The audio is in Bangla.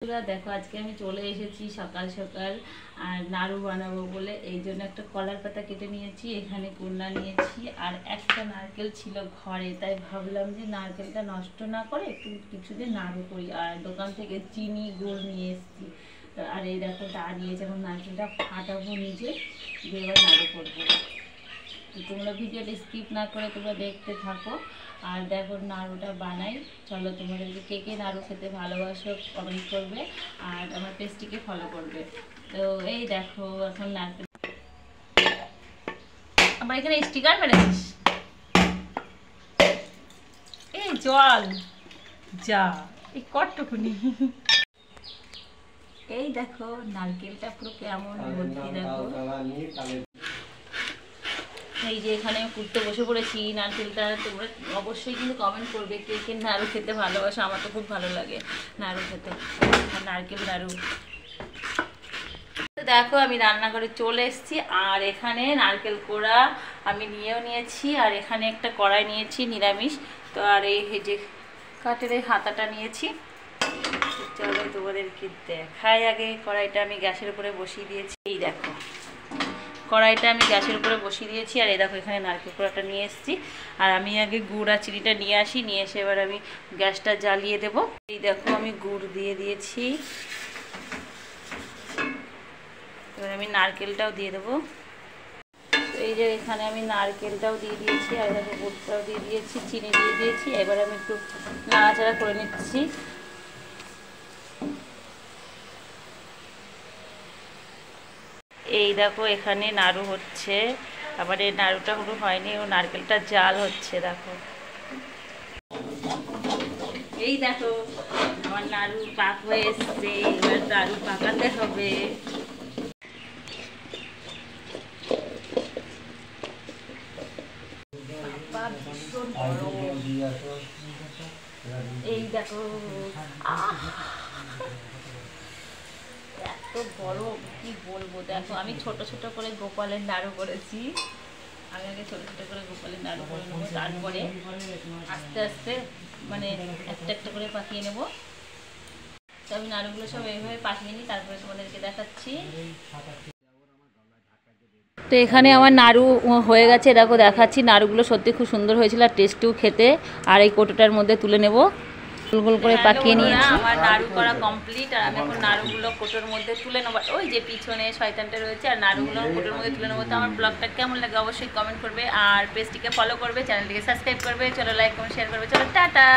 দেখো আজকে আমি চলে এসেছি সকাল সকাল আর নাড়ু বানাবো বলে এই জন্য একটা কলার পাতা কেটে নিয়েছি, এখানে কুন্না নিয়েছি আর একটা নারকেল ছিল ঘরে, তাই ভাবলাম যে নারকেলটা নষ্ট না করে একটু কিছু দিয়ে নাড়ু করি। আর দোকান থেকে চিনি গুড় নিয়ে এসেছি। আর এই দেখো দাঁড়িয়ে যেমন নারকেলটা ফাটাবো নিজে দিয়ে এবার নাড়ু করবো। তো তোমরা ভিডিওটা স্কিপ না করে তোমরা দেখতে থাকো আর দেখো নাড়ুটা বানাই। চলো তোমাদেরকে কে কে নাড়ু খেতে ভালোবাসো কমেন্ট করবে আর আমার পেজটিকে ফলো করবে। তো এই দেখো এখন নারকেল আমার এখানে স্টিকার মেরেছিস, এই জল যা এই কটটুকুনি। এই দেখো নারকেলটা পুরো কেমন ভর্তি, দেখো এই যে এখানে কুটতে বসে পড়েছি নারকেলটা। তোমরা অবশ্যই কিন্তু কমেন্ট করবে কে কে নাড়ু খেতে ভালোবাসো, আমার তো খুব ভালো লাগে নাড়ু খেতে, নারকেল নাড়ু। তো দেখো আমি রান্নাঘরে চলে এসেছি আর এখানে নারকেল কোড়া আমি নিয়েও নিয়েছি আর এখানে একটা কড়াই নিয়েছি নিরামিষ। তো আর এই যে কাঠের এই হাতাটা নিয়েছি। চলো তোমাদেরকে দেখাই, আগে কড়াইটা আমি গ্যাসের উপরে বসিয়ে দিয়েছি। এই দেখো কড়াইটা আমি গ্যাসের উপরে বসিয়ে দিয়েছি আর এই দেখো এখানে নারকেল কোড়াটা নিয়ে এসেছি। আর আমি আগে গুড় আর চিনিটা নিয়ে আসি, নিয়ে এসে এবার আমি গ্যাসটা জ্বালিয়ে দেব। এই দেখো আমি গুড় দিয়ে দিয়েছি, এবার আমি নারকেলটাও দিয়ে দেবো। এই যে এখানে আমি নারকেলটাও দিয়ে দিয়েছি আর দেখো গুড়টাও দিয়ে দিয়েছি, চিনি দিয়ে দিয়েছি। এবার আমি একটু নাড়াচাড়া করে নিচ্ছি। এই দেখো এখানে নাড়ু হচ্ছে, আবার এই নাড়ুটা কোনো হয়নি, ও নারকেলটা জাল হচ্ছে। দেখো এই দেখো আমার নাড়ু পাক হয়ে এসছে, এবার নাড়ু পাকাতে হবে। এই দেখো এত বড় কি বলবো, দেখো আমি ছোট ছোট করে গোপালের নাড়ু করেছি। আমি আগে ছোট ছোট করে গোপালের নাড়ু করে নেবো, তারপরে আস্তে আস্তে মানে একটা একটা করে পাকিয়ে নেব। তো আমি নাড়ুগুলো সব এইভাবে পাকিয়ে নিই, তারপরে তোমাদেরকে দেখাচ্ছি। তো এখানে আমার নাড়ু হয়ে গেছে, দেখো দেখাচ্ছি। নাড়ুগুলো সত্যি খুব সুন্দর হয়েছিল আর টেস্টিও খেতে। আর এই কৌটোটার মধ্যে তুলে নেব, গোল গোল করে পাকিয়ে নিয়েছি। আমার নাড়ু করা কমপ্লিট আর আমি এখন নাড়ুগুলো কোটোর মধ্যে তুলে নেবো। ওই যে পিছনে শয়তানটা রয়েছে আর নাড়ুগুলো কোটোর মধ্যে তুলে নেবো। তো আমার ব্লগটা কেমন লাগে অবশ্যই কমেন্ট করবে আর পেজটিকে ফলো করবে, চ্যানেলটিকে সাবস্ক্রাইব করবে। চলো লাইক কমেন্ট শেয়ার করবে। চলো টাটা।